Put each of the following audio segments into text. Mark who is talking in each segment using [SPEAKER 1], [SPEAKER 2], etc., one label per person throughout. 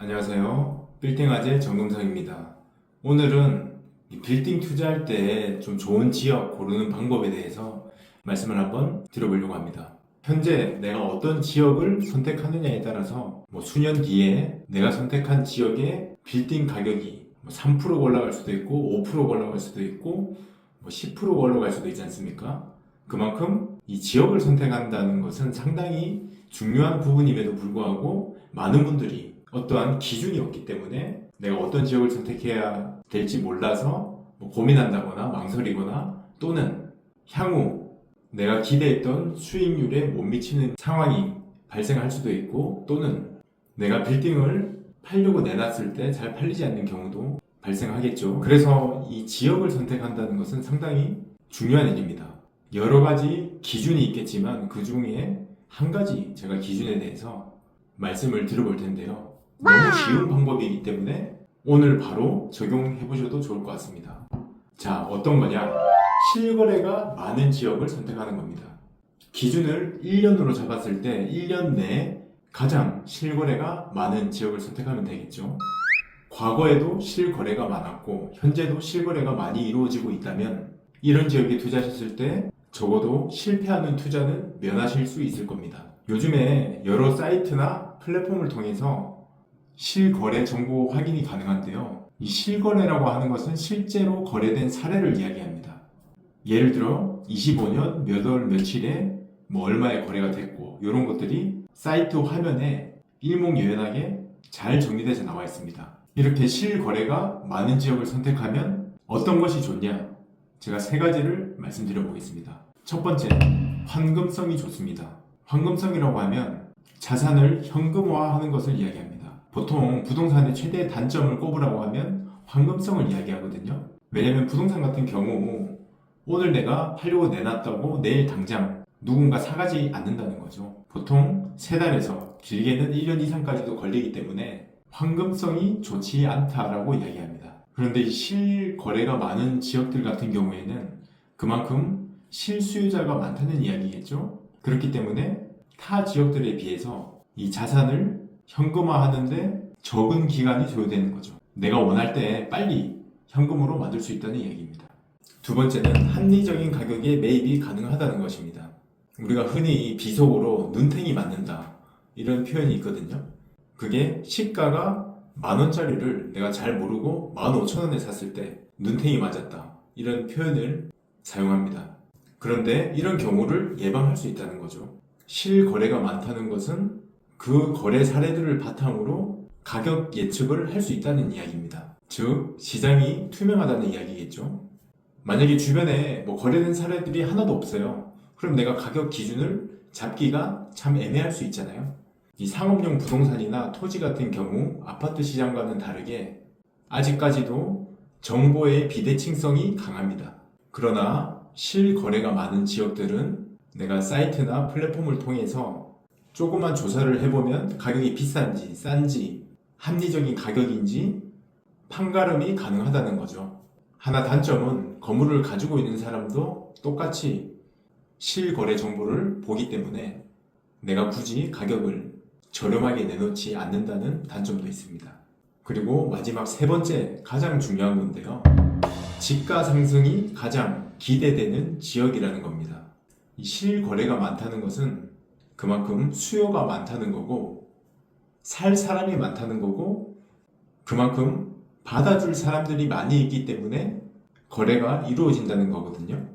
[SPEAKER 1] 안녕하세요. 빌딩아재 정금성입니다. 오늘은 이 빌딩 투자할 때 좀 좋은 지역 고르는 방법에 대해서 말씀을 한번 드려보려고 합니다. 현재 내가 어떤 지역을 선택하느냐에 따라서 수년 뒤에 내가 선택한 지역의 빌딩 가격이 3% 올라갈 수도 있고 5% 올라갈 수도 있고 10% 올라갈 수도 있지 않습니까? 그만큼 이 지역을 선택한다는 것은 상당히 중요한 부분임에도 불구하고 많은 분들이 어떠한 기준이 없기 때문에 내가 어떤 지역을 선택해야 될지 몰라서 고민한다거나 망설이거나 또는 향후 내가 기대했던 수익률에 못 미치는 상황이 발생할 수도 있고 또는 내가 빌딩을 팔려고 내놨을 때 잘 팔리지 않는 경우도 발생하겠죠. 그래서 이 지역을 선택한다는 것은 상당히 중요한 일입니다. 여러 가지 기준이 있겠지만 그 중에 한 가지 제가 기준에 대해서 말씀을 드려볼 텐데요. 너무 쉬운 방법이기 때문에 오늘 바로 적용해 보셔도 좋을 것 같습니다. 자, 어떤 거냐? 실거래가 많은 지역을 선택하는 겁니다. 기준을 1년으로 잡았을 때 1년 내에 가장 실거래가 많은 지역을 선택하면 되겠죠. 과거에도 실거래가 많았고 현재도 실거래가 많이 이루어지고 있다면 이런 지역에 투자하셨을 때 적어도 실패하는 투자는 면하실 수 있을 겁니다. 요즘에 여러 사이트나 플랫폼을 통해서 실거래 정보 확인이 가능한데요. 이 실거래라고 하는 것은 실제로 거래된 사례를 이야기합니다. 예를 들어 25년 몇 월 며칠에 얼마에 거래가 됐고 이런 것들이 사이트 화면에 일목요연하게 잘 정리돼서 나와 있습니다. 이렇게 실거래가 많은 지역을 선택하면 어떤 것이 좋냐? 제가 세 가지를 말씀드려 보겠습니다. 첫 번째, 환금성이 좋습니다. 환금성이라고 하면 자산을 현금화하는 것을 이야기합니다. 보통 부동산의 최대 단점을 꼽으라고 하면 환금성을 이야기하거든요. 왜냐면 부동산 같은 경우 오늘 내가 팔려고 내놨다고 내일 당장 누군가 사가지 않는다는 거죠. 보통 3달에서 길게는 1년 이상까지도 걸리기 때문에 환금성이 좋지 않다라고 이야기합니다. 그런데 이 실거래가 많은 지역들 같은 경우에는 그만큼 실수요자가 많다는 이야기겠죠. 그렇기 때문에 타 지역들에 비해서 이 자산을 현금화하는데 적은 기간이 소요되는 거죠. 내가 원할 때 빨리 현금으로 만들 수 있다는 이야기입니다. 두 번째는 합리적인 가격에 매입이 가능하다는 것입니다. 우리가 흔히 비속어로 눈탱이 맞는다 이런 표현이 있거든요. 그게 시가가 10,000원짜리를 내가 잘 모르고 15,000원에 샀을 때 눈탱이 맞았다 이런 표현을 사용합니다. 그런데 이런 경우를 예방할 수 있다는 거죠. 실거래가 많다는 것은 그 거래 사례들을 바탕으로 가격 예측을 할 수 있다는 이야기입니다. 즉 시장이 투명하다는 이야기겠죠. 만약에 주변에 거래된 사례들이 하나도 없어요. 그럼 내가 가격 기준을 잡기가 참 애매할 수 있잖아요. 이 상업용 부동산이나 토지 같은 경우 아파트 시장과는 다르게 아직까지도 정보의 비대칭성이 강합니다. 그러나 실거래가 많은 지역들은 내가 사이트나 플랫폼을 통해서 조그만 조사를 해보면 가격이 비싼지 싼지 합리적인 가격인지 판가름이 가능하다는 거죠. 하나 단점은 건물을 가지고 있는 사람도 똑같이 실거래 정보를 보기 때문에 내가 굳이 가격을 저렴하게 내놓지 않는다는 단점도 있습니다. 그리고 마지막 세 번째 가장 중요한 건데요. 집가 상승이 가장 기대되는 지역이라는 겁니다. 이 실거래가 많다는 것은 그만큼 수요가 많다는 거고 살 사람이 많다는 거고 그만큼 받아줄 사람들이 많이 있기 때문에 거래가 이루어진다는 거거든요.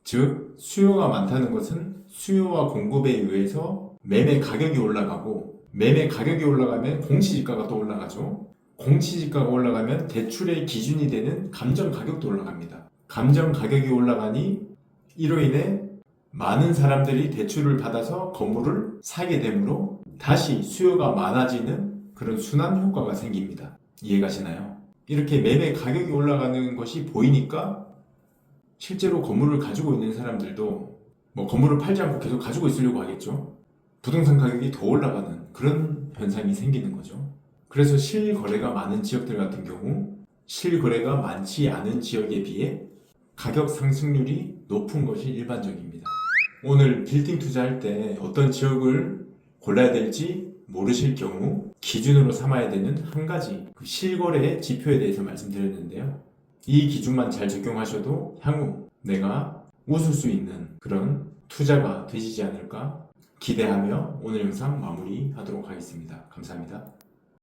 [SPEAKER 1] 즉 수요가 많다는 것은 수요와 공급에 의해서 매매 가격이 올라가고 매매 가격이 올라가면 공시지가가 또 올라가죠. 공시지가가 올라가면 대출의 기준이 되는 감정 가격도 올라갑니다. 감정 가격이 올라가니 이로 인해 많은 사람들이 대출을 받아서 건물을 사게 되므로 다시 수요가 많아지는 그런 순환 효과가 생깁니다. 이해가시나요? 이렇게 매매 가격이 올라가는 것이 보이니까 실제로 건물을 가지고 있는 사람들도 건물을 팔지 않고 계속 가지고 있으려고 하겠죠. 부동산 가격이 더 올라가는 그런 현상이 생기는 거죠. 그래서 실거래가 많은 지역들 같은 경우 실거래가 많지 않은 지역에 비해 가격 상승률이 높은 것이 일반적입니다. 오늘 빌딩 투자할 때 어떤 지역을 골라야 될지 모르실 경우 기준으로 삼아야 되는 한 가지 그 실거래 지표에 대해서 말씀드렸는데요. 이 기준만 잘 적용하셔도 향후 내가 웃을 수 있는 그런 투자가 되시지 않을까 기대하며 오늘 영상 마무리하도록 하겠습니다. 감사합니다.